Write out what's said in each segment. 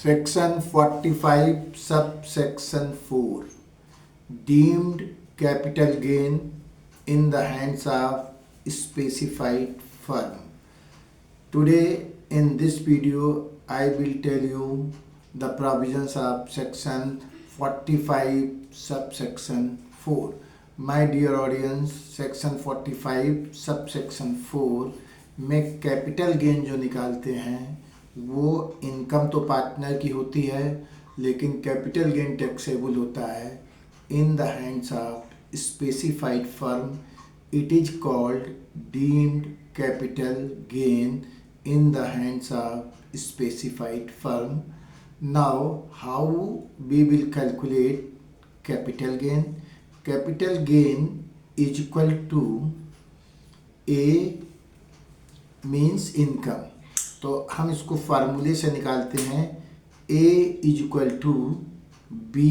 Section 45 subsection 4 deemed capital gain in the hands of specified firm. Today in this video I will tell you the provisions of section 45 subsection 4. My dear audience, section 45 subsection 4 में capital gain जो निकालते हैं वो income तो partner की होती है, लेकिन कैपिटल गेन टैक्सेबल होता है in the hands of specified firm. It is called deemed capital gain in the hands of specified firm. Now how we will calculate capital gain? Capital gain is equal to A means income. तो हम इसको फार्मूले से निकालते हैं. A is equal to B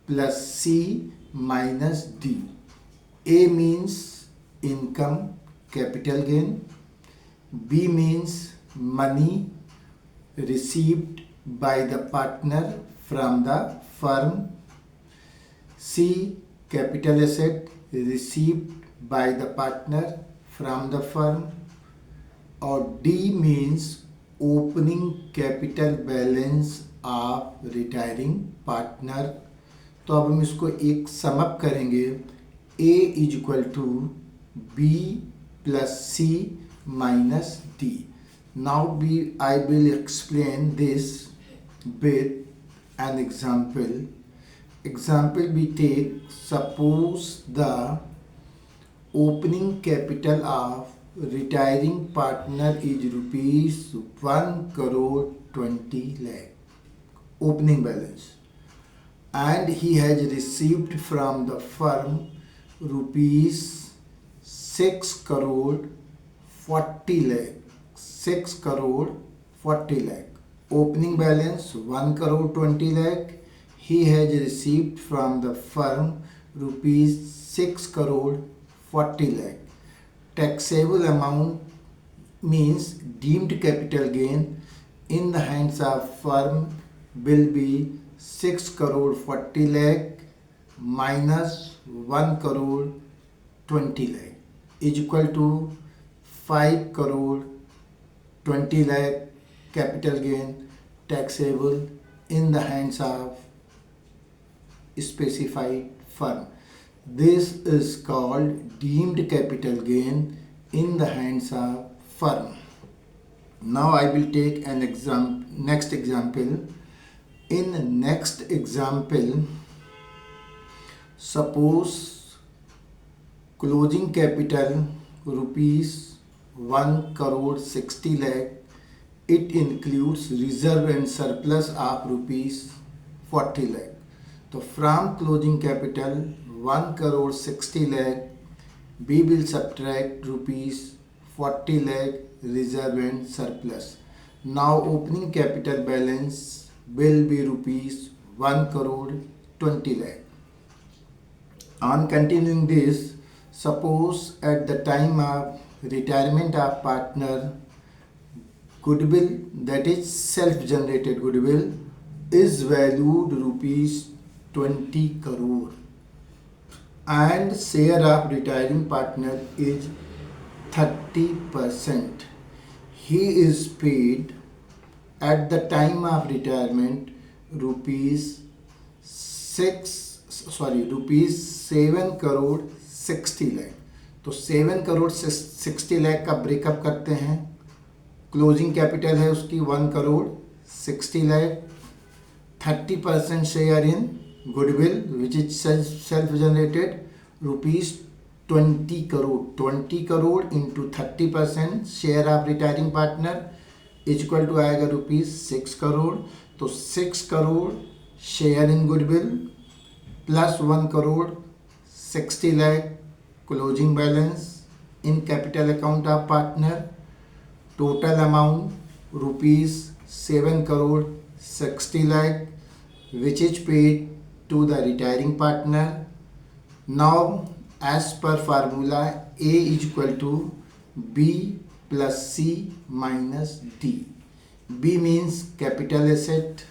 plus C minus D. A means income, capital gain. B means money received by the partner from the firm. C, capital asset received by the partner from the firm. और D means opening capital balance of retiring partner. तो अब हम इसको एक sum up करेंगे. A is equal to B plus C minus D. Now I will explain this with an example. Example we take, suppose the opening capital of retiring partner is rupees 1 crore 20 lakh opening balance, and he has received from the firm rupees 6 crore 40 lakh. 6 crore 40 lakh. Opening balance 1 crore 20 lakh. He has received from the firm rupees 6 crore 40 lakh. Taxable amount means deemed capital gain in the hands of firm will be 6 crore 40 lakh minus 1 crore 20 lakh is equal to 5 crore 20 lakh capital gain taxable in the hands of specified firm. This is called deemed capital gain in the hands of firm. Now I will take an next example. In next example, suppose closing capital rupees 1 crore 60 lakh. It includes reserve and surplus of rupees 40 lakh. So from closing capital 1 crore 60 lakh, we will subtract rupees 40 lakh reserve and surplus. Now opening capital balance will be rupees 1 crore 20 lakh. On continuing this, suppose at the time of retirement of partner, goodwill, that is self-generated goodwill, is valued rupees 20 crore and share of retiring partner is 30%. He is paid at the time of retirement rupees 7 crore 60 lakh. तो 7 करोड़ 60 लाख का breakup करते हैं. Closing capital है उसकी 1 crore 60 lakh. 30% share in goodwill which is self generated rupees 20 crore. 20 crore into 30% share of retiring partner is equal to आएगा rupees 6 crore. तो 6 crore share in goodwill plus 1 crore 60 lakh closing balance in capital account of partner. Total amount rupees 7 crore 60 lakh which is paid to the retiring partner. Now as per formula, A is equal to B plus C minus D. B means capital asset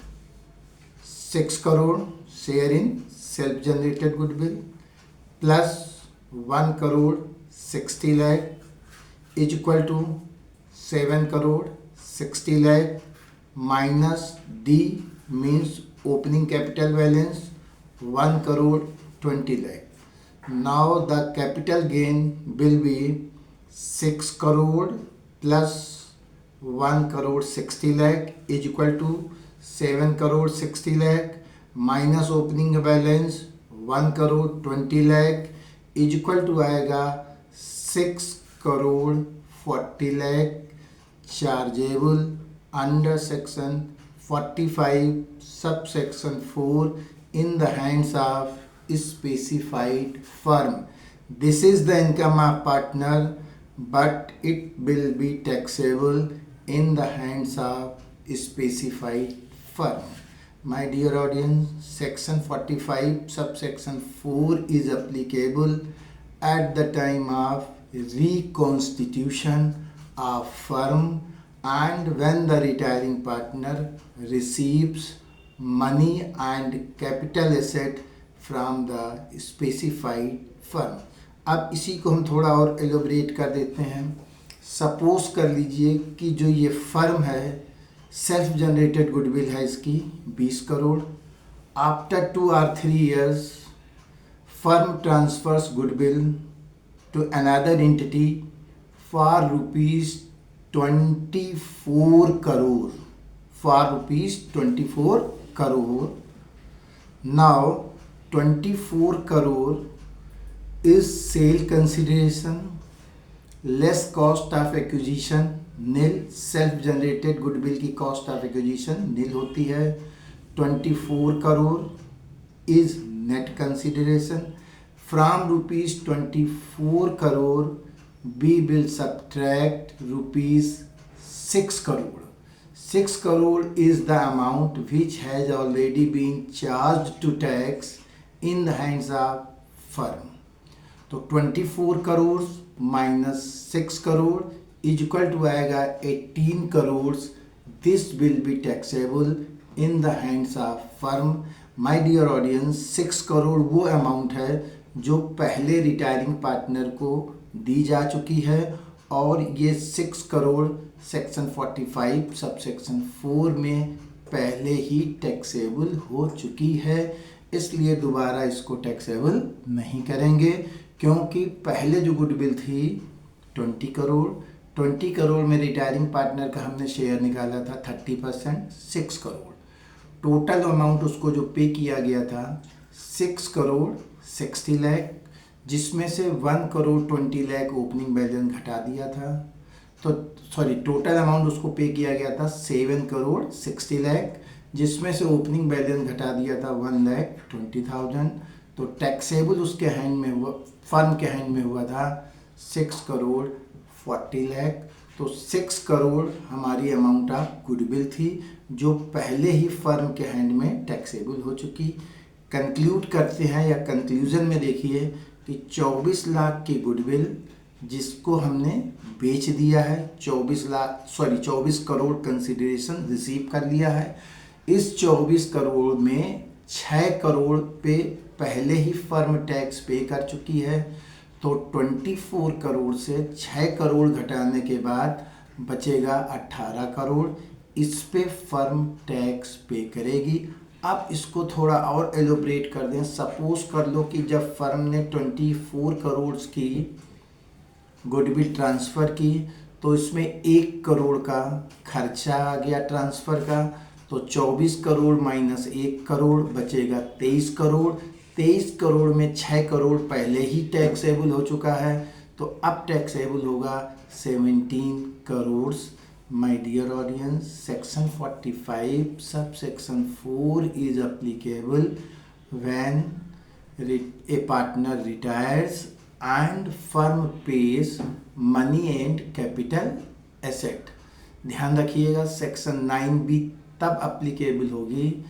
6 crore share in self generated goodwill plus 1 crore 60 lakh is equal to 7 crore 60 lakh minus D means opening capital balance 1 crore 20 lakh. Now the capital gain will be 6 crore plus 1 crore 60 lakh is equal to 7 crore 60 lakh minus opening balance 1 crore 20 lakh is equal to आएगा 6 crore 40 lakh chargeable under section 45 subsection 4 in the hands of specified firm. This is the income of partner, but it will be taxable in the hands of specified firm. My dear audience, section 45 subsection 4 is applicable at the time of reconstitution of firm and when the retiring partner receives money and capital asset from the specified firm. अब इसी को हम थोड़ा और elaborate कर देते हैं. Suppose कर लीजिए कि जो ये फर्म है सेल्फ जनरेटेड गुडविल है इसकी 20 crore. After 2 or 3 years firm transfers goodwill to another entity for rupees 24 crore. For rupees 24 crore. Now 24 crore is sale consideration less cost of acquisition nil. self generated goodwill की cost of acquisition nil होती है. 24 crore is net consideration. From rupees 24 crore we will subtract rupees 6 crore. 6 crore is the amount which has already been charged to tax in the hands of firm. तो 24 crore minus 6 crore is equal to आएगा 18 crores. This will be taxable in the hands of firm. My dear audience, 6 crore वो amount है जो पहले retiring partner को दी जा चुकी है और ये 6 करोड़ सेक्शन 45 सब सेक्शन 4 में पहले ही टैक्सेबल हो चुकी है, इसलिए दोबारा इसको टैक्सेबल नहीं करेंगे क्योंकि पहले जो गुडविल थी 20 करोड़ में रिटायरिंग पार्टनर का हमने शेयर निकाला था 30%, 6 करोड़. टोटल अमाउंट उसको जो पे किया गया था 6 करोड़ 60 लाख, जिसमें से 1 करोड़ 20 लाख ओपनिंग बैलेंस घटा दिया था. तो सॉरी, टोटल अमाउंट उसको पे किया गया था 7 करोड़ 60 लाख, जिसमें से ओपनिंग बैलेंस घटा दिया था 1,20,000. तो टैक्सेबल उसके हैंड में हुआ, फर्म के हैंड में हुआ था 6 करोड़ 40 लाख. तो 6 करोड़ हमारी अमाउंट ऑफ गुडविल थी जो पहले ही फर्म के हैंड में टैक्सेबल हो चुकी. कंक्लूड करते हैं या कंक्लूजन में देखिए कि 24 लाख की गुडविल जिसको हमने बेच दिया है, 24 करोड़ कंसिडरेशन रिसीव कर लिया है. इस 24 करोड़ में 6 करोड़ पे पहले ही फर्म टैक्स पे कर चुकी है. तो 24 करोड़ से 6 करोड़ घटाने के बाद बचेगा 18 करोड़. इस पे फर्म टैक्स पे करेगी. अब इसको थोड़ा और एलोबरेट कर दें. सपोज कर लो कि जब फर्म ने 24 करोड़ की गुडविल ट्रांसफ़र की तो इसमें 1 करोड़ का खर्चा आ गया ट्रांसफ़र का. तो 24 करोड़ माइनस 1 करोड़ बचेगा 23 करोड़. 23 करोड़ में 6 करोड़ पहले ही टैक्सेबल हो चुका है, तो अब टैक्सेबल होगा 17 crore. My dear audience, section 45 sub section 4 is applicable when a partner retires and firm pays money and capital asset. ध्यान रखिएगा, सेक्शन 9 भी तब एप्लीकेबल होगी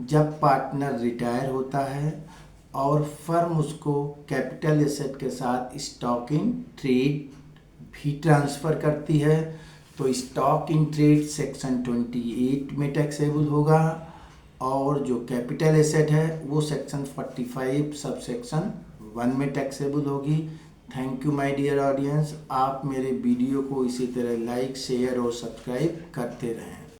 जब पार्टनर रिटायर होता है और फर्म उसको कैपिटल एसेट के साथ स्टॉक इन ट्रेड भी ट्रांसफ़र करती है. तो स्टॉक इन ट्रेड सेक्शन 28 में टैक्सेबल होगा, और जो कैपिटल एसेट है वो सेक्शन 45 सब सेक्शन 1 में टैक्सेबल होगी। Thank you my dear audience, आप मेरे वीडियो को इसी तरह लाइक, शेयर और सब्सक्राइब करते रहें।